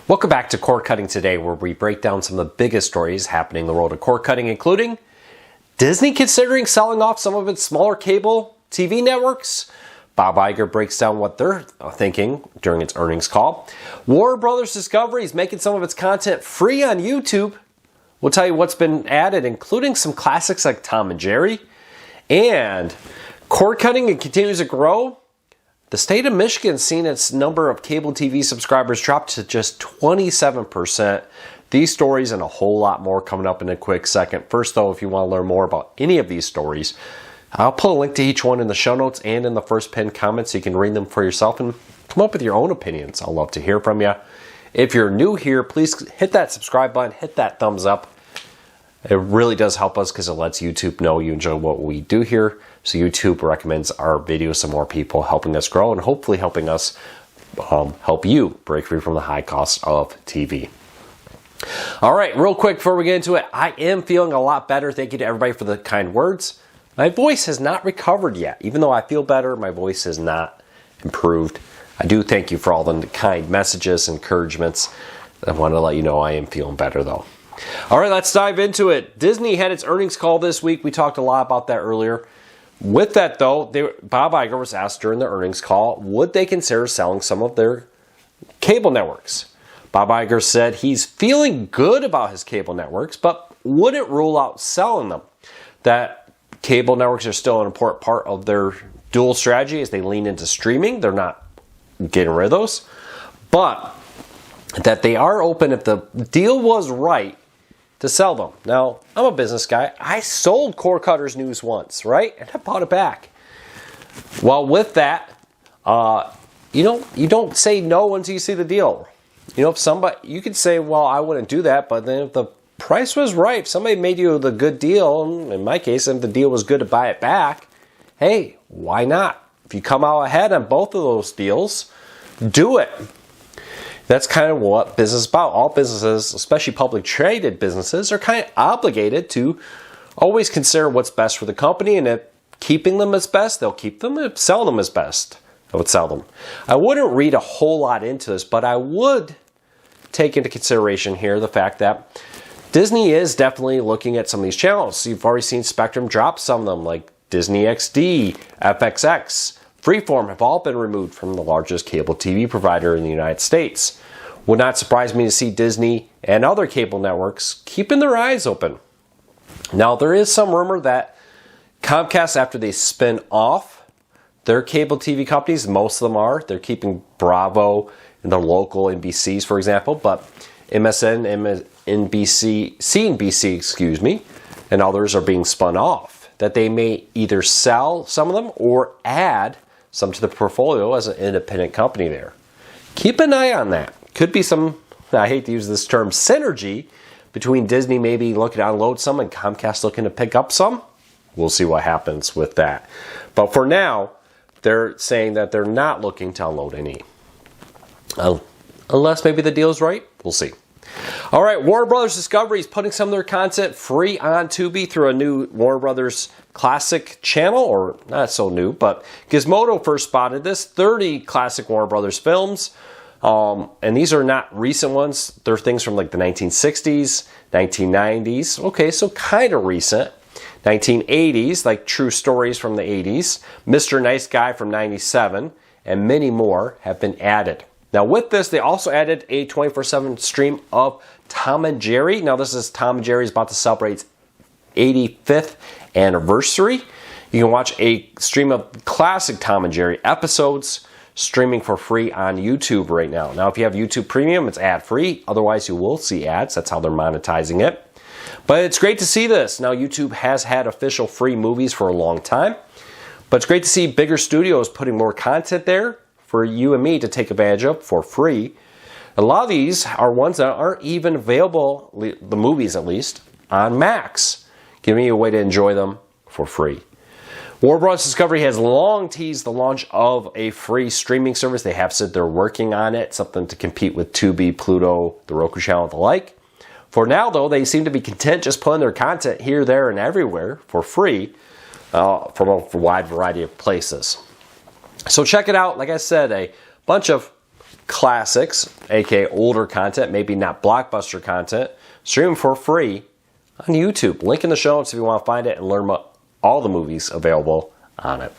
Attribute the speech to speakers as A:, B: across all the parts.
A: Welcome back to Cord Cutting Today, where we break down some of the biggest stories happening in the world of cord cutting, including Disney considering selling off some of its smaller cable TV networks. Bob Iger breaks down what they're thinking during its earnings call. Warner Brothers Discovery is making some of its content free on YouTube. We'll tell you what's been added, including some classics like Tom and Jerry. And cord cutting continues to grow. The state of Michigan has seen its number of cable TV subscribers drop to just 27%. These stories and a whole lot more coming up in a quick second. First, though, if you want to learn more about any of these stories, I'll put a link to each one in the show notes and in the first pinned comment so you can read them for yourself and come up with your own opinions. I'd love to hear from you. If you're new here, please hit that subscribe button, hit that thumbs up. It really does help us because it lets YouTube know you enjoy what we do here. So YouTube recommends our videos to more people, helping us grow and hopefully helping us help you break free from the high cost of TV. All right, real quick before we get into it, I am feeling a lot better. Thank you to everybody for the kind words. My voice has not recovered yet. Even though I feel better, my voice has not improved. I do thank you for all the kind messages, encouragements. I want to let you know I am feeling better though. All right, let's dive into it. Disney had its earnings call this week. We talked a lot about that earlier. With that, though, Bob Iger was asked during the earnings call, would they consider selling some of their cable networks? Bob Iger said he's feeling good about his cable networks, but wouldn't rule out selling them. That cable networks are still an important part of their dual strategy as they lean into streaming. They're not getting rid of those. But that they are open if the deal was right to sell them. Now, I'm a business guy. I sold Cord Cutters News once, right? And I bought it back. Well, with that, you don't say no until you see the deal. You could say, well, I wouldn't do that, but then if the price was right, if somebody made you the good deal, in my case, if the deal was good to buy it back, hey, why not? If you come out ahead on both of those deals, do it. That's kind of what business is about. All businesses, especially public traded businesses, are kind of obligated to always consider what's best for the company, and if keeping them is best, they'll keep them. If selling them is best, they would sell them. I wouldn't read a whole lot into this, but I would take into consideration here the fact that Disney is definitely looking at some of these channels. You've already seen Spectrum drop some of them, like DisneyXD, FXX, Freeform have all been removed from the largest cable TV provider in the United States. Would not surprise me to see Disney and other cable networks keeping their eyes open. Now, there is some rumor that Comcast, after they spin off their cable TV companies, most of them are, they're keeping Bravo and the local NBCs, for example, but MSN, NBC, CNBC, and others are being spun off. That they may either sell some of them or add some to the portfolio as an independent company there. Keep an eye on that. Could be some, I hate to use this term, synergy between Disney maybe looking to unload some and Comcast looking to pick up some. We'll see what happens with that. But for now, they're saying that they're not looking to unload any. Unless maybe the deal's right. We'll see. All right, Warner Brothers Discovery is putting some of their content free on Tubi through a new Warner Brothers Classic channel, or not so new, but Gizmodo first spotted this, 30 classic Warner Brothers films, and these are not recent ones. They're things from like the 1960s, 1990s, okay, so kind of recent, 1980s, like True Stories from the 80s, Mr. Nice Guy from 97, and many more have been added. Now with this, they also added a 24/7 stream of Tom and Jerry. Now this is Tom and Jerry is about to celebrate its 85th anniversary. You can watch a stream of classic Tom and Jerry episodes streaming for free on YouTube right now. Now if you have YouTube Premium, it's ad-free. Otherwise, you will see ads. That's how they're monetizing it. But it's great to see this. Now YouTube has had official free movies for a long time. But it's great to see bigger studios putting more content there for you and me to take advantage of for free. A lot of these are ones that aren't even available, the movies at least, on Max, giving you a way to enjoy them for free. Warner Bros. Discovery has long teased the launch of a free streaming service. They have said they're working on it, something to compete with Tubi, Pluto, the Roku channel, and the like. For now, though, they seem to be content just putting their content here, there, and everywhere for free from a wide variety of places. So check it out. Like I said, a bunch of classics, aka older content, maybe not blockbuster content, stream for free on YouTube. Link in the show notes if you want to find it and learn about all the movies available on it.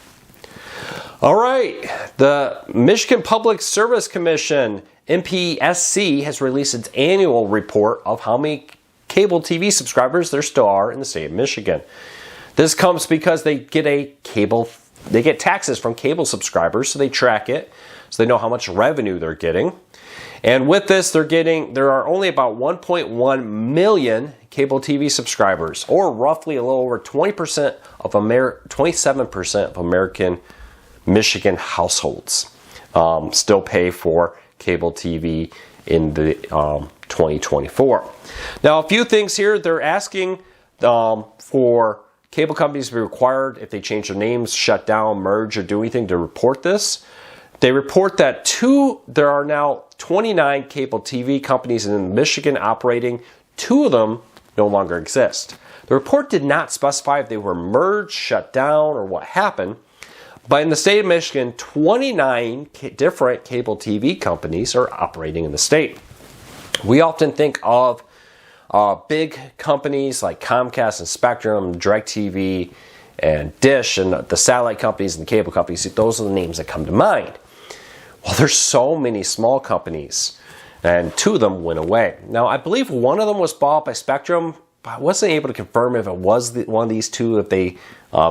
A: All right, the Michigan Public Service Commission, MPSC, has released its annual report of how many cable TV subscribers there still are in the state of Michigan. This comes because they get taxes from cable subscribers, so they track it, so they know how much revenue they're getting. And with this, there are only about 1.1 million cable TV subscribers, or roughly a little over 27% of American Michigan households still pay for cable TV in the 2024. Now, a few things here. They're asking for cable companies to be required, if they change their names, shut down, merge, or do anything, to report this. They report that there are now 29 cable TV companies in Michigan operating. 2 of them no longer exist. The report did not specify if they were merged, shut down, or what happened. But in the state of Michigan, 29 different cable TV companies are operating in the state. We often think of big companies like Comcast and Spectrum, DirecTV, and Dish, and the satellite companies and the cable companies. Those are the names that come to mind. Well, there's so many small companies, and 2 of them went away. Now, I believe one of them was bought by Spectrum, but I wasn't able to confirm if it was one of these 2, if they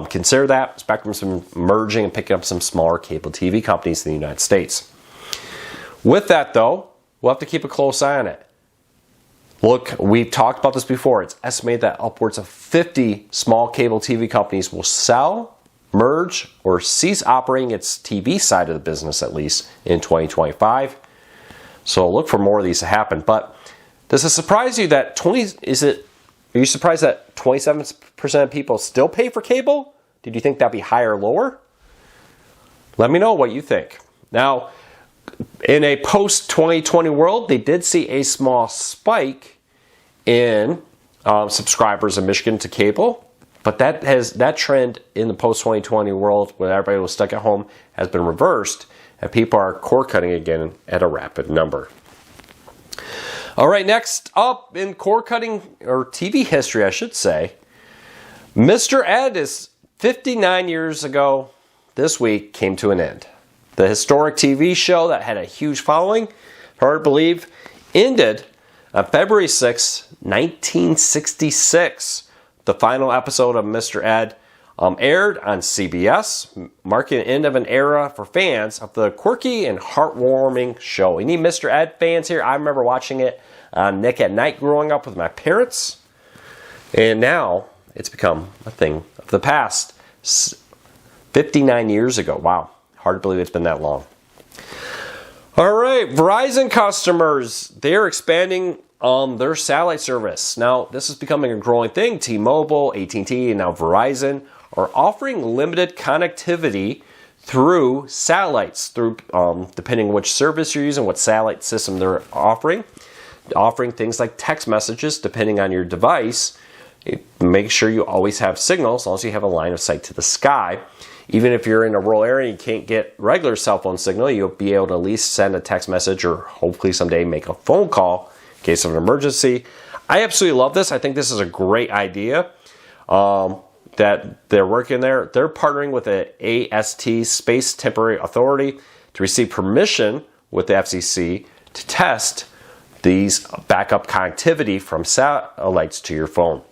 A: consider that. Spectrum's been merging and picking up some smaller cable TV companies in the United States. With that, though, we'll have to keep a close eye on it. Look, we've talked about this before. It's estimated that upwards of 50 small cable TV companies will sell, merge, or cease operating its TV side of the business, at least in 2025. So look for more of these to happen. But does it surprise you that are you surprised that 27% of people still pay for cable? Did you think that'd be higher or lower? Let me know what you think. Now, in a post-2020 world, they did see a small spike in subscribers in Michigan to cable. But that trend in the post-2020 world, when everybody was stuck at home, has been reversed, and people are cord cutting again at a rapid number. All right, next up in cord cutting, or TV history, I should say, Mr. Ed is 59 years ago this week came to an end. The historic TV show that had a huge following, hard to believe, ended on February 6, 1966. The final episode of Mr. Ed aired on CBS, marking the end of an era for fans of the quirky and heartwarming show. Any Mr. Ed fans here? I remember watching it on Nick at Night growing up with my parents, and now it's become a thing of the past. 59 years ago. Wow. Hard to believe it's been that long. All right, Verizon customers, they're expanding their satellite service. Now, this is becoming a growing thing. T-Mobile, AT&T, and now Verizon are offering limited connectivity through satellites, depending on which service you're using, what satellite system they're offering things like text messages, depending on your device. Make sure you always have signal, as long as you have a line of sight to the sky. Even if you're in a rural area and you can't get regular cell phone signal, you'll be able to at least send a text message or hopefully someday make a phone call in case of an emergency. I absolutely love this. I think this is a great idea that they're working there. They're partnering with the AST, Space Temporary Authority, to receive permission with the FCC to test these backup connectivity from satellites to your phone.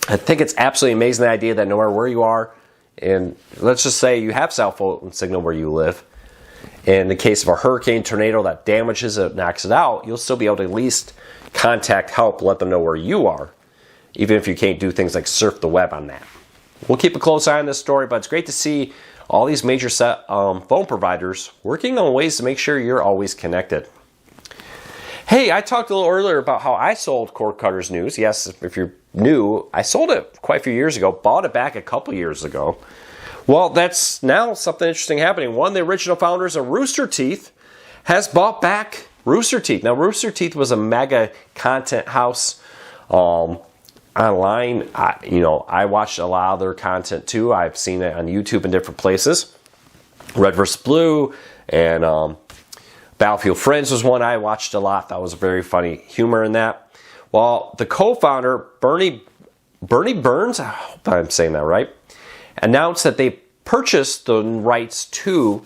A: I think it's absolutely amazing, the idea that no matter where you are, and let's just say you have cell phone signal where you live, in the case of a hurricane, tornado that damages it, knocks it out, you'll still be able to at least contact help, let them know where you are, even if you can't do things like surf the web on that. We'll keep a close eye on this story, but it's great to see all these major phone providers working on ways to make sure you're always connected. Hey, I talked a little earlier about how I sold Cord Cutters News. Yes, if you're new, I sold it quite a few years ago, bought it back a couple years ago. Well, that's now something interesting happening. One of the original founders of Rooster Teeth has bought back Rooster Teeth. Now, Rooster Teeth was a mega content house online. I watched a lot of their content too. I've seen it on YouTube in different places. Red vs. Blue and Battlefield Friends was one I watched a lot. That was very funny humor in that. Well, the co-founder, Burnie Burns, I hope I'm saying that right, announced that they purchased the rights to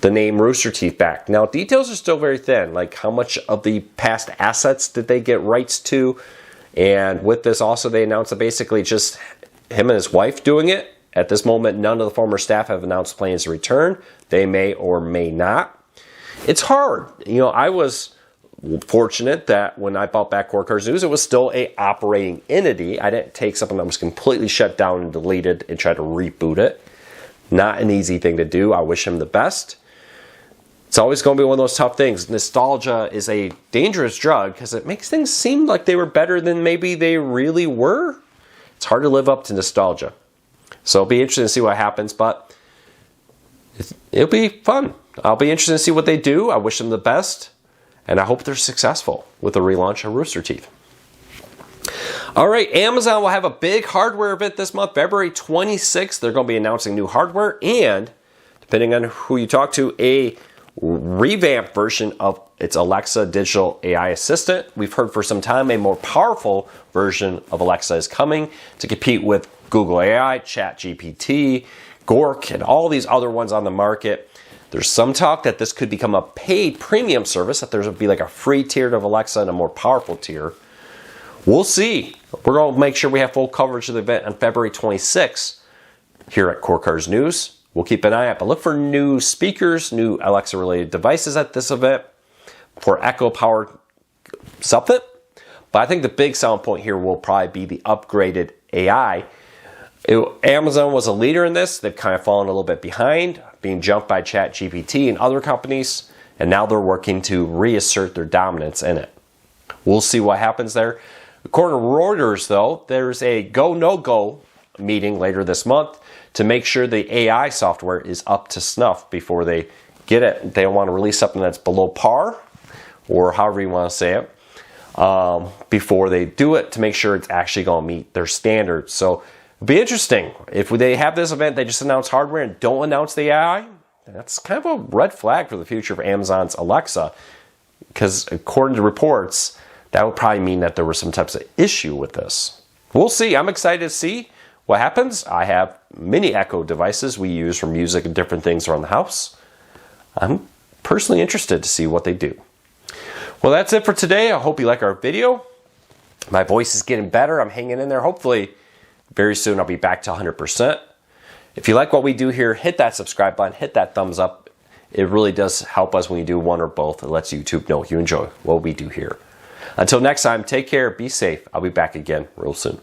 A: the name Rooster Teeth back. Now, details are still very thin, like how much of the past assets did they get rights to? And with this also, they announced that basically just him and his wife doing it. At this moment, none of the former staff have announced plans to return. They may or may not. It's hard. You know, I was fortunate that when I bought back Core Cars News, it was still a operating entity. I didn't take something that was completely shut down and deleted and try to reboot it. Not an easy thing to do. I wish him the best. It's always going to be one of those tough things. Nostalgia is a dangerous drug because it makes things seem like they were better than maybe they really were. It's hard to live up to nostalgia. So it'll be interesting to see what happens, but it'll be fun. I'll be interested to see what they do. I wish them the best, and I hope they're successful with the relaunch of Rooster Teeth. All right, Amazon will have a big hardware event this month, February 26th. They're going to be announcing new hardware and, depending on who you talk to, a revamped version of its Alexa digital AI assistant. We've heard for some time a more powerful version of Alexa is coming to compete with Google AI, ChatGPT, Gork, and all these other ones on the market. There's some talk that this could become a paid premium service, that there would be like a free tier of Alexa and a more powerful tier. We'll see. We're going to make sure we have full coverage of the event on February 26th here at Core Cars News. We'll keep an eye out, but look for new speakers, new Alexa-related devices at this event for Echo-powered something. But I think the big selling point here will probably be the upgraded AI. Amazon was a leader in this. They've kind of fallen a little bit behind, being jumped by ChatGPT and other companies, and now they're working to reassert their dominance in it. We'll see what happens there. According to Reuters, though, there's a go, no-go meeting later this month to make sure the AI software is up to snuff before they get it. They don't want to release something that's below par, or however you want to say it, before they do it, to make sure it's actually going to meet their standards. So it'll be interesting. If they have this event, they just announce hardware and don't announce the AI, that's kind of a red flag for the future of Amazon's Alexa, because according to reports, that would probably mean that there was some types of issue with this. We'll see. I'm excited to see what happens. I have many Echo devices we use for music and different things around the house. I'm personally interested to see what they do. Well, that's it for today. I hope you like our video. My voice is getting better. I'm hanging in there. Hopefully, very soon I'll be back to 100%. If you like what we do here, hit that subscribe button, hit that thumbs up. It really does help us when you do one or both. It lets YouTube know you enjoy what we do here. Until next time, take care, be safe. I'll be back again real soon.